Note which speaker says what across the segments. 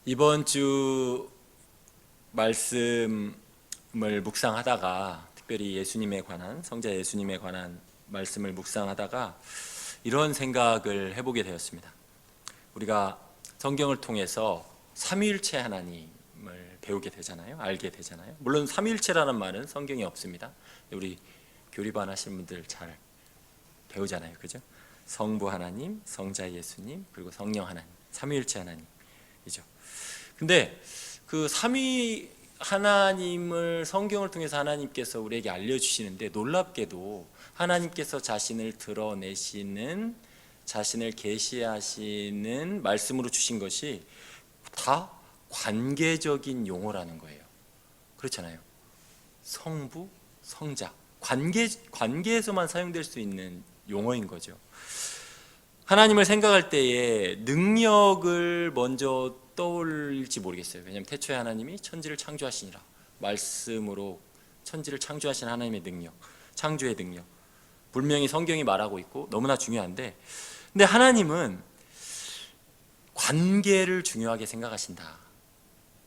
Speaker 1: 이번 주 말씀을 묵상하다가 특별히 예수님에 관한 성자 예수님에 관한 말씀을 묵상하다가 이런 생각을 해보게 되었습니다. 우리가 성경을 통해서 삼위일체 하나님을 배우게 되잖아요. 알게 되잖아요. 물론 삼위일체라는 말은 성경에 없습니다. 우리 교리반 하시는 분들 잘 배우잖아요. 그죠? 성부 하나님, 성자 예수님, 그리고 성령 하나님, 삼위일체 하나님이죠. 근데 그 삼위 하나님을 성경을 통해서 하나님께서 우리에게 알려주시는데, 놀랍게도 하나님께서 자신을 드러내시는, 자신을 계시하시는 말씀으로 주신 것이 다 관계적인 용어라는 거예요. 그렇잖아요. 성부, 성자, 관계에서만 사용될 수 있는 용어인 거죠. 하나님을 생각할 때에 능력을 먼저 떠올릴지 모르겠어요. 왜냐하면 태초에 하나님이 천지를 창조하시니라, 말씀으로 천지를 창조하신 하나님의 능력, 창조의 능력, 분명히 성경이 말하고 있고 너무나 중요한데, 근데 하나님은 관계를 중요하게 생각하신다.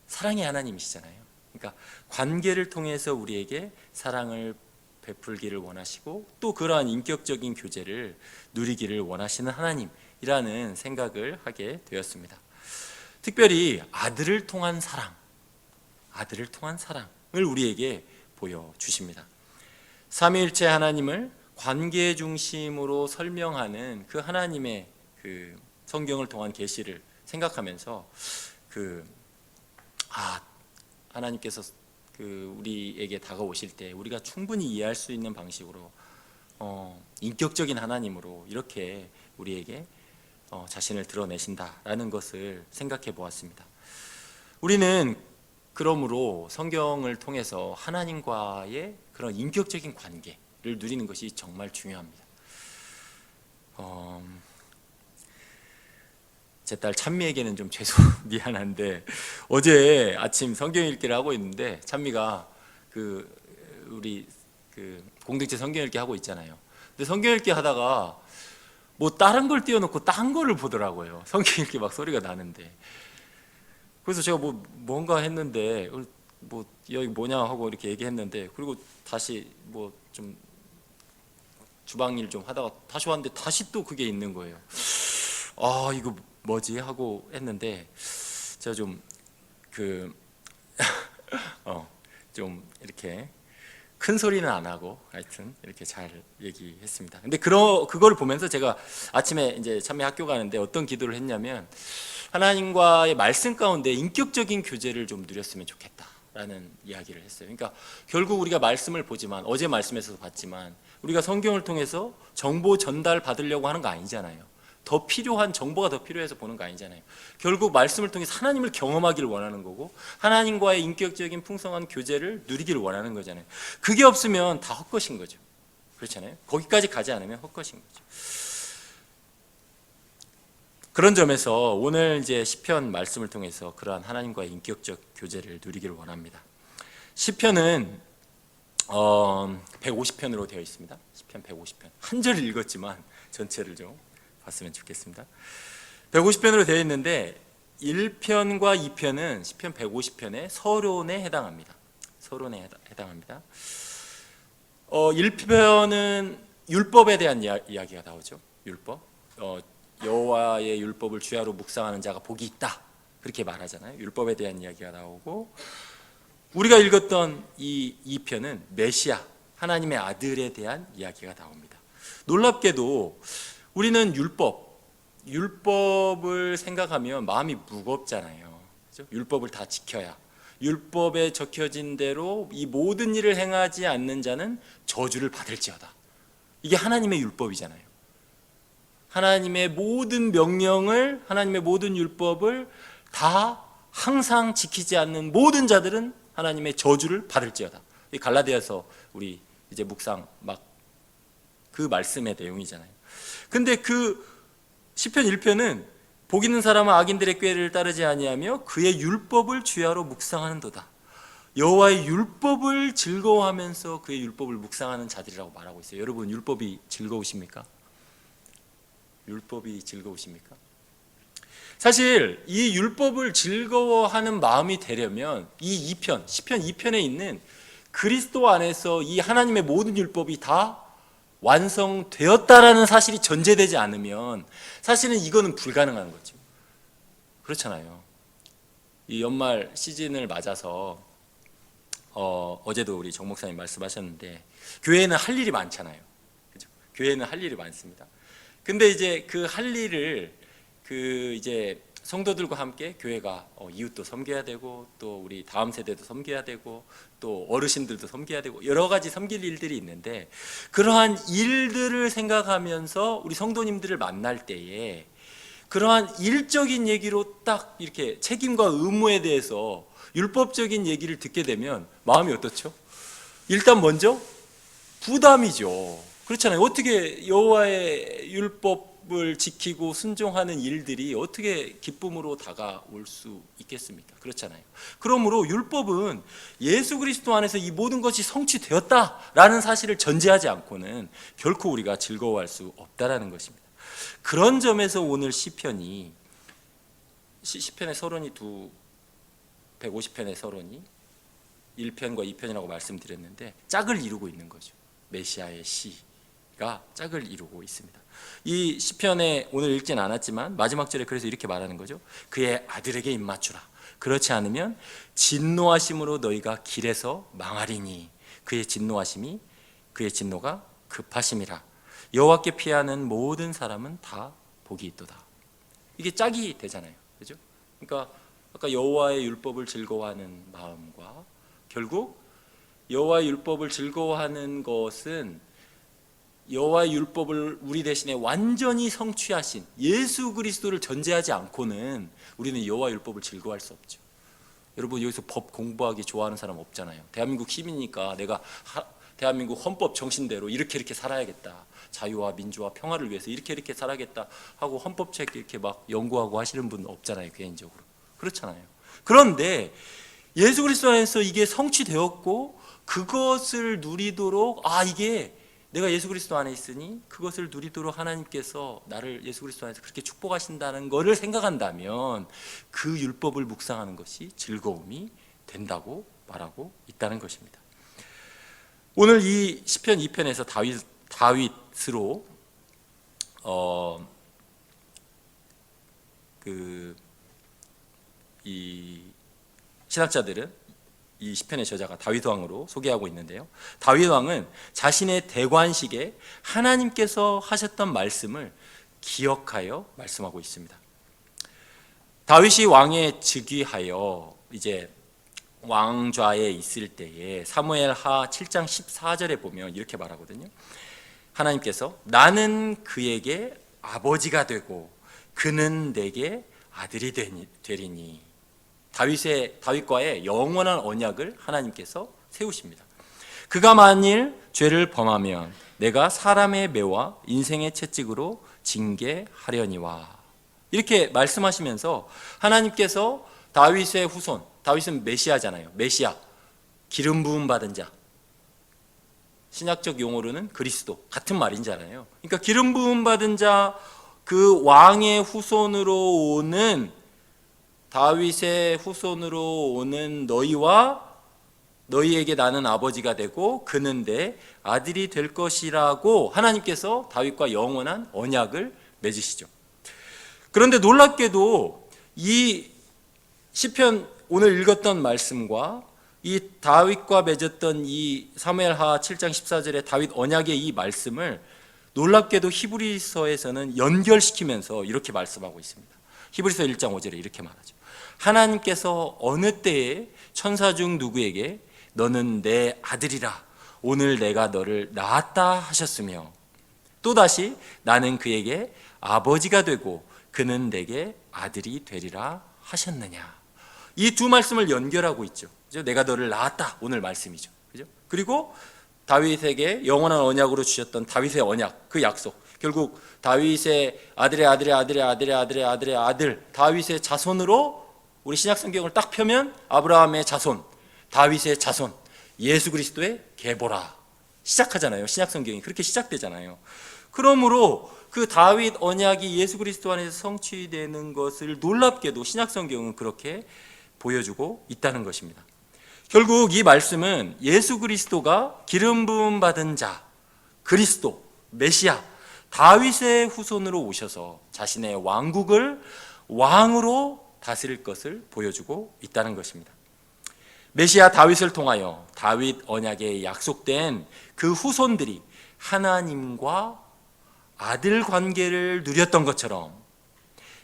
Speaker 1: 사랑의 하나님이시잖아요. 그러니까 관계를 통해서 우리에게 사랑을 베풀기를 원하시고, 또 그러한 인격적인 교제를 누리기를 원하시는 하나님이라는 생각을 하게 되었습니다. 특별히 아들을 통한 사랑을 우리에게 보여주십니다. 삼위일체 하나님을 관계 중심으로 설명하는 그 하나님의 그 성경을 통한 계시를 생각하면서 하나님께서 우리에게 다가오실 때 우리가 충분히 이해할 수 있는 방식으로 인격적인 하나님으로 이렇게 우리에게 자신을 드러내신다라는 것을 생각해 보았습니다. 우리는 그러므로 성경을 통해서 하나님과의 그런 인격적인 관계를 누리는 것이 정말 중요합니다. 제 딸 찬미에게는 좀 미안한데, 어제 아침 성경 읽기를 하고 있는데 찬미가 우리 공동체 성경 읽기 하고 있잖아요. 근데 성경 읽기 하다가 뭐 다른 걸 띄워놓고 딴 거를 보더라고요. 성경 읽기 막 소리가 나는데. 그래서 제가 뭔가 했는데, 여기 뭐냐 하고 이렇게 얘기했는데, 그리고 다시 좀 주방 일 좀 하다가 다시 왔는데 다시 또 그게 있는 거예요. 이거 뭐지 하고 했는데, 제가 좀 이렇게 큰 소리는 안 하고 하여튼 이렇게 잘 얘기했습니다. 근데 그거를 보면서 제가 아침에 이제 참여 학교 가는데 어떤 기도를 했냐면, 하나님과의 말씀 가운데 인격적인 교제를 좀 누렸으면 좋겠다라는 이야기를 했어요. 그러니까 결국 우리가 말씀을 보지만, 어제 말씀에서도 봤지만, 우리가 성경을 통해서 정보 전달 받으려고 하는 거 아니잖아요. 더 필요한 정보가 더 필요해서 보는 거 아니잖아요. 결국 말씀을 통해서 하나님을 경험하기를 원하는 거고, 하나님과의 인격적인 풍성한 교제를 누리기를 원하는 거잖아요. 그게 없으면 다 헛것인 거죠. 그렇잖아요. 거기까지 가지 않으면 헛것인 거죠. 그런 점에서 오늘 이제 시편 말씀을 통해서 그러한 하나님과의 인격적 교제를 누리기를 원합니다. 시편은 150편으로 되어 있습니다. 시편 150편. 한 절 읽었지만 전체를 좀 봤으면 좋겠습니다. 150편으로 되어 있는데 1편과 2편은 시편 150편의 서론에 해당합니다. 서론에 해당합니다. 1편은 율법에 대한 이야기가 나오죠. 율법. 여호와의 율법을 주야로 묵상하는 자가 복이 있다, 그렇게 말하잖아요. 율법에 대한 이야기가 나오고, 우리가 읽었던 이 2편은 메시아, 하나님의 아들에 대한 이야기가 나옵니다. 놀랍게도 우리는 율법을 생각하면 마음이 무겁잖아요. 그렇죠? 율법을 다 지켜야, 율법에 적혀진 대로 이 모든 일을 행하지 않는 자는 저주를 받을지어다. 이게 하나님의 율법이잖아요. 하나님의 모든 명령을, 하나님의 모든 율법을 다 항상 지키지 않는 모든 자들은 하나님의 저주를 받을지어다. 이 갈라디아서 우리 이제 묵상 그 말씀의 내용이잖아요. 근데 시편 1편은 복 있는 사람은 악인들의 꾀를 따르지 아니하며 그의 율법을 주야로 묵상하는도다. 여호와의 율법을 즐거워하면서 그의 율법을 묵상하는 자들이라고 말하고 있어요. 여러분, 율법이 즐거우십니까? 율법이 즐거우십니까? 사실 이 율법을 즐거워하는 마음이 되려면 이 2편, 시편 2편에 있는 그리스도 안에서 이 하나님의 모든 율법이 다 완성되었다라는 사실이 전제되지 않으면 사실은 이거는 불가능한 거죠. 그렇잖아요. 이 연말 시즌을 맞아서 어제도 우리 정 목사님 말씀하셨는데 교회는 할 일이 많잖아요. 그죠? 교회는 할 일이 많습니다. 근데 이제 그 할 일을 이제 성도들과 함께 교회가 이웃도 섬겨야 되고 또 우리 다음 세대도 섬겨야 되고 또 어르신들도 섬겨야 되고 여러 가지 섬길 일들이 있는데 그러한 일들을 생각하면서 우리 성도님들을 만날 때에 그러한 일적인 얘기로 딱 이렇게 책임과 의무에 대해서 율법적인 얘기를 듣게 되면 마음이 어떻죠? 일단 먼저 부담이죠. 그렇잖아요. 어떻게 여호와의 율법을 지키고 순종하는 일들이 어떻게 기쁨으로 다가올 수 있겠습니까? 그렇잖아요. 그러므로 율법은 예수 그리스도 안에서 이 모든 것이 성취되었다라는 사실을 전제하지 않고는 결코 우리가 즐거워할 수 없다라는 것입니다. 그런 점에서 오늘 시편의 서론이 150편의 서론이 1편과 2편이라고 말씀드렸는데 짝을 이루고 있는 거죠. 메시아의 시가 짝을 이루고 있습니다. 이 시편에 오늘 읽진 않았지만 마지막 절에 그래서 이렇게 말하는 거죠. 그의 아들에게 입맞추라. 그렇지 않으면 진노하심으로 너희가 길에서 망하리니 그의 진노가 급하심이라. 여호와께 피하는 모든 사람은 다 복이 있도다. 이게 짝이 되잖아요. 그죠? 그러니까 아까 여호와의 율법을 즐거워하는 마음과 결국 여호와의 율법을 즐거워하는 것은 여호와의 율법을 우리 대신에 완전히 성취하신 예수 그리스도를 전제하지 않고는 우리는 여호와의 율법을 즐거워할 수 없죠. 여러분 여기서 법 공부하기 좋아하는 사람 없잖아요. 대한민국 시민이니까 내가 대한민국 헌법 정신대로 이렇게 살아야겠다. 자유와 민주와 평화를 위해서 이렇게 살아야겠다 하고 헌법책 이렇게 막 연구하고 하시는 분 없잖아요. 개인적으로. 그렇잖아요. 그런데 예수 그리스도 안에서 이게 성취되었고 그것을 누리도록 이게 내가 예수 그리스도 안에 있으니 그것을 누리도록 하나님께서 나를 예수 그리스도 안에서 그렇게 축복하신다는 것을 생각한다면 그 율법을 묵상하는 것이 즐거움이 된다고 말하고 있다는 것입니다. 오늘 이 시편 2편에서 다윗으로 이 신학자들은 이 시편의 저자가 다윗 왕으로 소개하고 있는데요. 다윗 왕은 자신의 대관식에 하나님께서 하셨던 말씀을 기억하여 말씀하고 있습니다. 다윗이 왕에 즉위하여 이제 왕좌에 있을 때에 사무엘하 7장 14절에 보면 이렇게 말하거든요. 하나님께서 나는 그에게 아버지가 되고 그는 내게 아들이 되리니 다윗과의 영원한 언약을 하나님께서 세우십니다. 그가 만일 죄를 범하면 내가 사람의 매와 인생의 채찍으로 징계하려니와 이렇게 말씀하시면서 하나님께서 다윗의 후손, 다윗은 메시아잖아요. 메시아, 기름 부음 받은 자. 신약적 용어로는 그리스도, 같은 말이잖아요. 그러니까 기름 부음 받은 자, 그 왕의 후손으로 오는 다윗의 후손으로 오는 너희와 너희에게 나는 아버지가 되고 그는 내 아들이 될 것이라고 하나님께서 다윗과 영원한 언약을 맺으시죠. 그런데 놀랍게도 이 시편 오늘 읽었던 말씀과 이 다윗과 맺었던 이 사무엘하 7장 14절의 다윗 언약의 이 말씀을 놀랍게도 히브리서에서는 연결시키면서 이렇게 말씀하고 있습니다. 히브리서 1장 5절에 이렇게 말하죠. 하나님께서 어느 때에 천사 중 누구에게 너는 내 아들이라 오늘 내가 너를 낳았다 하셨으며 또다시 나는 그에게 아버지가 되고 그는 내게 아들이 되리라 하셨느냐. 이 두 말씀을 연결하고 있죠. 그죠? 내가 너를 낳았다 오늘 말씀이죠. 그죠? 그리고 다윗에게 영원한 언약으로 주셨던 다윗의 언약, 그 약속. 결국 다윗의 아들의 아들 다윗의 자손으로 우리 신약 성경을 딱 펴면 아브라함의 자손, 다윗의 자손, 예수 그리스도의 계보라 시작하잖아요. 신약 성경이 그렇게 시작되잖아요. 그러므로 그 다윗 언약이 예수 그리스도 안에서 성취되는 것을 놀랍게도 신약 성경은 그렇게 보여주고 있다는 것입니다. 결국 이 말씀은 예수 그리스도가 기름 부음 받은 자, 그리스도, 메시아, 다윗의 후손으로 오셔서 자신의 왕국을 왕으로 다스릴 것을 보여주고 있다는 것입니다. 메시아 다윗을 통하여 다윗 언약에 약속된 그 후손들이 하나님과 아들 관계를 누렸던 것처럼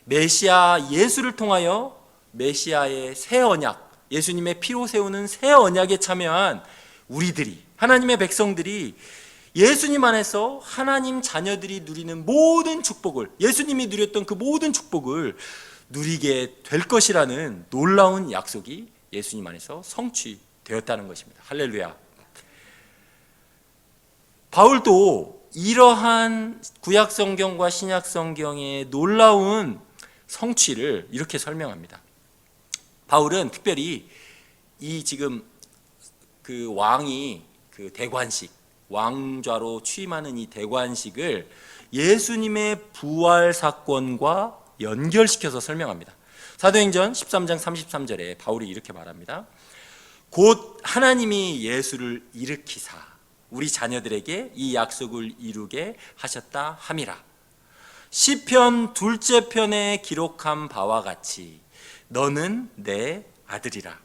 Speaker 1: 메시아 예수를 통하여 메시아의 새 언약, 예수님의 피로 세우는 새 언약에 참여한 우리들이, 하나님의 백성들이 예수님 안에서 하나님 자녀들이 누리는 모든 축복을, 예수님이 누렸던 그 모든 축복을 누리게 될 것이라는 놀라운 약속이 예수님 안에서 성취되었다는 것입니다. 할렐루야. 바울도 이러한 구약 성경과 신약 성경의 놀라운 성취를 이렇게 설명합니다. 바울은 특별히 이 지금 그 왕이 그 대관식, 왕좌로 취임하는 이 대관식을 예수님의 부활 사건과 연결시켜서 설명합니다. 사도행전 13장 33절에 바울이 이렇게 말합니다. 곧 하나님이 예수를 일으키사 우리 자녀들에게 이 약속을 이루게 하셨다 함이라. 시편 둘째 편에 기록한 바와 같이 너는 내 아들이라.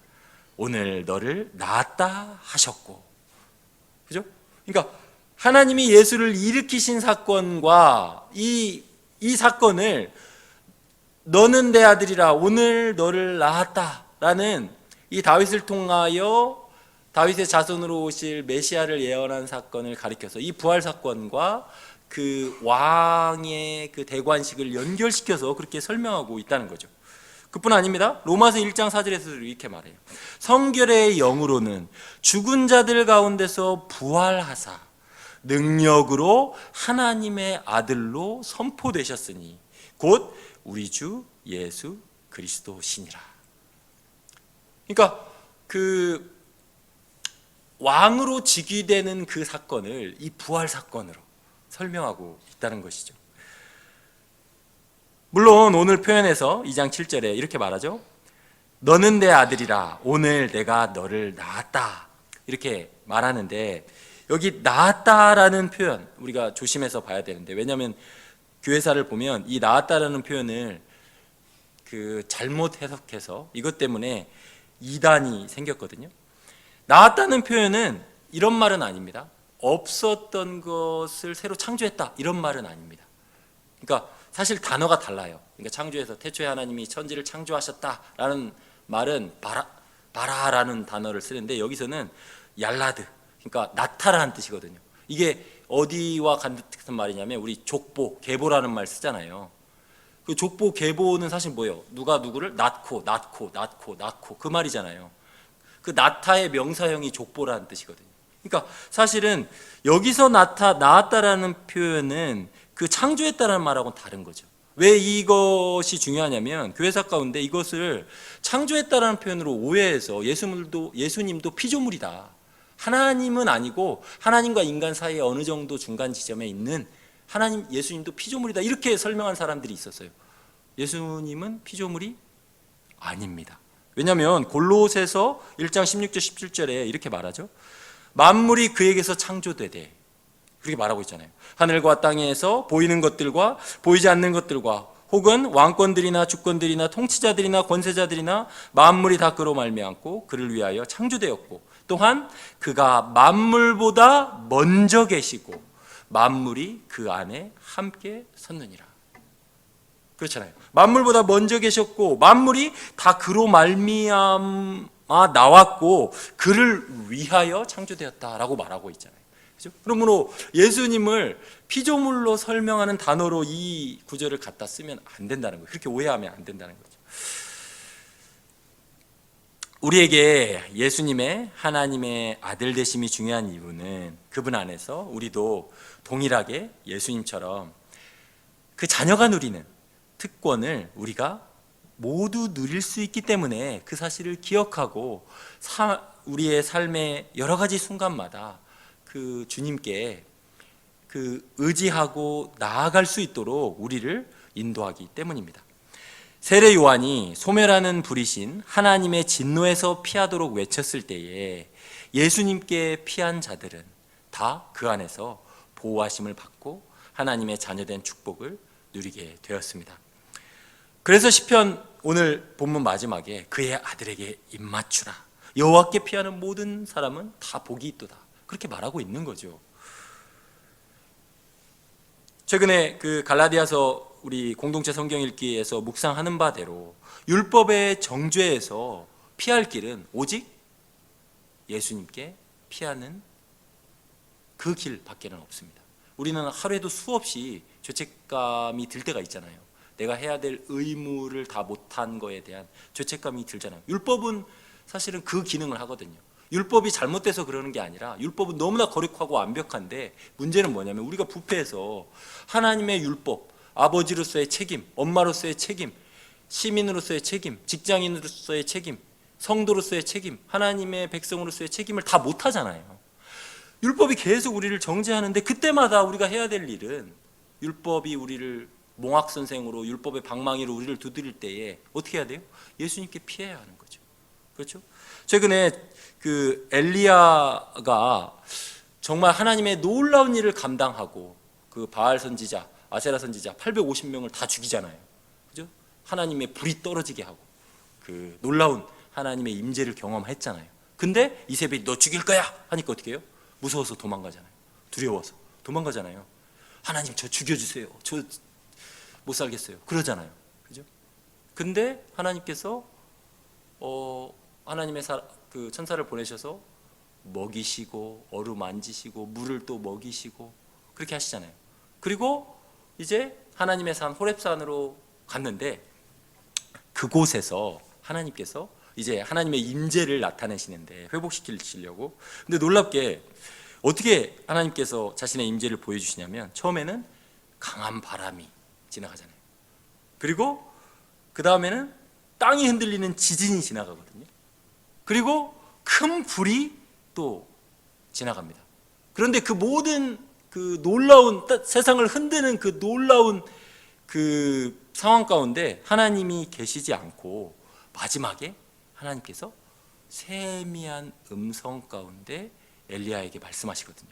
Speaker 1: 오늘 너를 낳았다 하셨고. 그죠? 그러니까 하나님이 예수를 일으키신 사건과 이 사건을 너는 내 아들이라 오늘 너를 낳았다라는 이 다윗을 통하여 다윗의 자손으로 오실 메시아를 예언한 사건을 가리켜서 이 부활 사건과 그 왕의 그 대관식을 연결시켜서 그렇게 설명하고 있다는 거죠. 그뿐 아닙니다. 로마서 1장 4절에서도 이렇게 말해요. 성결의 영으로는 죽은 자들 가운데서 부활하사 능력으로 하나님의 아들로 선포되셨으니 곧 우리 주 예수 그리스도시니라. 그러니까 그 왕으로 즉위되는 그 사건을 이 부활 사건으로 설명하고 있다는 것이죠. 물론 오늘 표현에서 2장 7절에 이렇게 말하죠. 너는 내 아들이라 오늘 내가 너를 낳았다 이렇게 말하는데 여기 낳았다라는 표현 우리가 조심해서 봐야 되는데 왜냐하면 교회사를 보면 이 낳았다라는 표현을 그 잘못 해석해서 이것 때문에 이단이 생겼거든요. 낳았다는 표현은 이런 말은 아닙니다. 없었던 것을 새로 창조했다 이런 말은 아닙니다. 그러니까 사실 단어가 달라요. 그러니까 창조해서 태초에 하나님이 천지를 창조하셨다라는 말은 바라라는 단어를 쓰는데 여기서는 얄라드 그러니까 나타라는 뜻이거든요. 이게 어디와 같은 말이냐면 우리 족보, 계보라는 말 쓰잖아요. 그 족보, 계보는 사실 뭐예요? 누가 누구를 낳고 그 말이잖아요. 그 나타의 명사형이 족보라는 뜻이거든요. 그러니까 사실은 여기서 낳았다라는 표현은 그 창조했다라는 말하고는 다른 거죠. 왜 이것이 중요하냐면 교회사 가운데 이것을 창조했다라는 표현으로 오해해서 예수님도 피조물이다. 하나님은 아니고 하나님과 인간 사이에 어느 정도 중간 지점에 있는 예수님도 피조물이다 이렇게 설명한 사람들이 있었어요. 예수님은 피조물이 아닙니다. 왜냐하면 골로새서 1장 16절 17절에 이렇게 말하죠. 만물이 그에게서 창조되되 그렇게 말하고 있잖아요. 하늘과 땅에서 보이는 것들과 보이지 않는 것들과 혹은 왕권들이나 주권들이나 통치자들이나 권세자들이나 만물이 다 그로 말미암고 그를 위하여 창조되었고 또한 그가 만물보다 먼저 계시고 만물이 그 안에 함께 섰느니라. 그렇잖아요. 만물보다 먼저 계셨고 만물이 다 그로 말미암아 나왔고 그를 위하여 창조되었다라고 말하고 있잖아요. 그렇죠? 그러므로 예수님을 피조물로 설명하는 단어로 이 구절을 갖다 쓰면 안 된다는 거예요. 그렇게 오해하면 안 된다는 거죠. 우리에게 예수님의 하나님의 아들 되심이 중요한 이유는 그분 안에서 우리도 동일하게 예수님처럼 그 자녀가 누리는 특권을 우리가 모두 누릴 수 있기 때문에 그 사실을 기억하고 우리의 삶의 여러 가지 순간마다 그 주님께 의지하고 나아갈 수 있도록 우리를 인도하기 때문입니다. 세례 요한이 소멸하는 불이신 하나님의 진노에서 피하도록 외쳤을 때에 예수님께 피한 자들은 다 그 안에서 보호하심을 받고 하나님의 자녀된 축복을 누리게 되었습니다. 그래서 시편 오늘 본문 마지막에 그의 아들에게 입맞추라, 여호와께 피하는 모든 사람은 다 복이 있도다, 그렇게 말하고 있는 거죠. 최근에 그 갈라디아서 우리 공동체 성경 읽기에서 묵상하는 바대로 율법의 정죄에서 피할 길은 오직 예수님께 피하는 그 길밖에는 없습니다. 우리는 하루에도 수없이 죄책감이 들 때가 있잖아요. 내가 해야 될 의무를 다 못한 거에 대한 죄책감이 들잖아요. 율법은 사실은 그 기능을 하거든요. 율법이 잘못돼서 그러는 게 아니라 율법은 너무나 거룩하고 완벽한데 문제는 뭐냐면 우리가 부패해서 하나님의 율법, 아버지로서의 책임, 엄마로서의 책임, 시민으로서의 책임, 직장인으로서의 책임, 성도로서의 책임, 하나님의 백성으로서의 책임을 다 못하잖아요. 율법이 계속 우리를 정죄하는데 그때마다 우리가 해야 될 일은 율법이 우리를 몽학선생으로 율법의 방망이로 우리를 두드릴 때에 어떻게 해야 돼요? 예수님께 피해야 하는 거죠. 그렇죠? 최근에 그 엘리야가 정말 하나님의 놀라운 일을 감당하고 그 바알 선지자, 아세라 선지자 850명을 다 죽이잖아요. 그죠? 하나님의 불이 떨어지게 하고 그 놀라운 하나님의 임재를 경험했잖아요. 근데 이세벨이 너 죽일 거야 하니까 어떻게 해요? 무서워서 도망가잖아요. 두려워서 도망가잖아요. 하나님 저 죽여주세요. 저 못 살겠어요. 그러잖아요. 그죠? 근데 하나님께서 하나님의 그 천사를 보내셔서 먹이시고 어루만지시고 물을 또 먹이시고 그렇게 하시잖아요. 그리고 이제 하나님의 산 호렙산으로 갔는데 그곳에서 하나님께서 이제 하나님의 임재를 나타내시는데 회복시키시려고. 근데 놀랍게 어떻게 하나님께서 자신의 임재를 보여주시냐면 처음에는 강한 바람이 지나가잖아요. 그리고 그 다음에는 땅이 흔들리는 지진이 지나가거든요. 그리고 큰 불이 또 지나갑니다. 그런데 그 모든 그 놀라운 세상을 흔드는 그 놀라운 그 상황 가운데 하나님이 계시지 않고 마지막에 하나님께서 세미한 음성 가운데 엘리야에게 말씀하시거든요.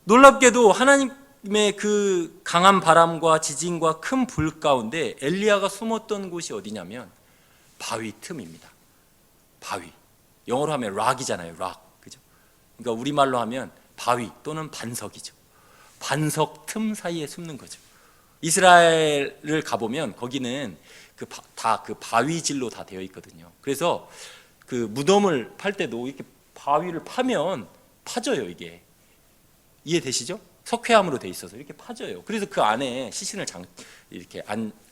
Speaker 1: 놀랍게도 하나님의 그 강한 바람과 지진과 큰 불 가운데 엘리야가 숨었던 곳이 어디냐면 바위 틈입니다. 바위. 영어로 하면 락이잖아요. 락. 그죠? 그러니까 우리말로 하면 바위 또는 반석이죠. 반석 틈 사이에 숨는 거죠. 이스라엘을 가보면 거기는 다 그 바위질로 다 되어 있거든요. 그래서 그 무덤을 팔 때도 이렇게 바위를 파면 파져요. 이게 이해되시죠? 석회암으로 돼 있어서 이렇게 파져요. 그래서 그 안에 시신을 이렇게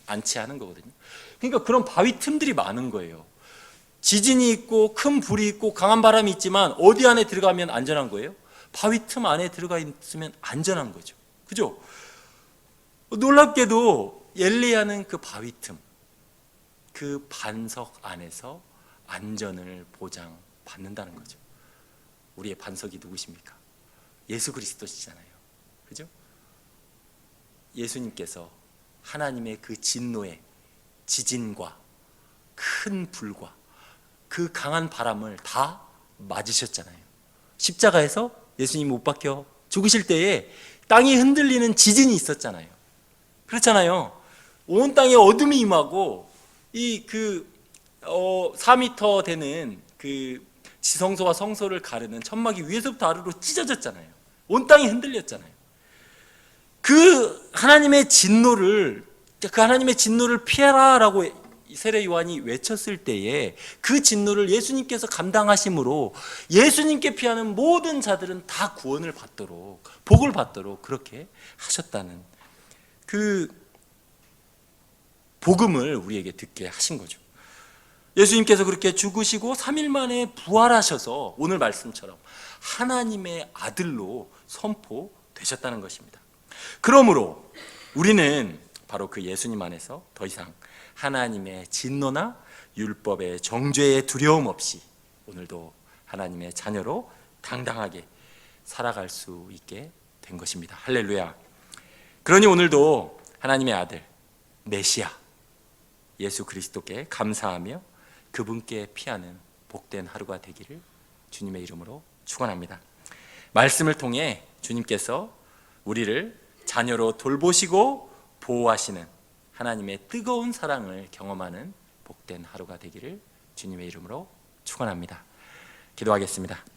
Speaker 1: 안치하는 거거든요. 그러니까 그런 바위 틈들이 많은 거예요. 지진이 있고 큰 불이 있고 강한 바람이 있지만 어디 안에 들어가면 안전한 거예요? 바위 틈 안에 들어가 있으면 안전한 거죠. 그죠? 놀랍게도 엘리야는 그 바위 틈, 그 반석 안에서 안전을 보장받는다는 거죠. 우리의 반석이 누구십니까? 예수 그리스도시잖아요. 그죠? 예수님께서 하나님의 그 진노의 지진과 큰 불과 그 강한 바람을 다 맞으셨잖아요. 십자가에서 예수님 못 박혀 죽으실 때에 땅이 흔들리는 지진이 있었잖아요. 그렇잖아요. 온 땅에 어둠이 임하고 이 4m 되는 그 지성소와 성소를 가르는 천막이 위에서부터 아래로 찢어졌잖아요. 온 땅이 흔들렸잖아요. 그 하나님의 진노를 피해라라고 세례 요한이 외쳤을 때에 그 진노를 예수님께서 감당하심으로 예수님께 피하는 모든 자들은 다 구원을 받도록 복을 받도록 그렇게 하셨다는 그 복음을 우리에게 듣게 하신 거죠. 예수님께서 그렇게 죽으시고 3일 만에 부활하셔서 오늘 말씀처럼 하나님의 아들로 선포되셨다는 것입니다. 그러므로 우리는 바로 그 예수님 안에서 더 이상 하나님의 진노나 율법의 정죄의 두려움 없이 오늘도 하나님의 자녀로 당당하게 살아갈 수 있게 된 것입니다. 할렐루야. 그러니 오늘도 하나님의 아들 메시아 예수 그리스도께 감사하며 그분께 피하는 복된 하루가 되기를 주님의 이름으로 축원합니다. 말씀을 통해 주님께서 우리를 자녀로 돌보시고 보호하시는 하나님의 뜨거운 사랑을 경험하는 복된 하루가 되기를 주님의 이름으로 축원합니다. 기도하겠습니다.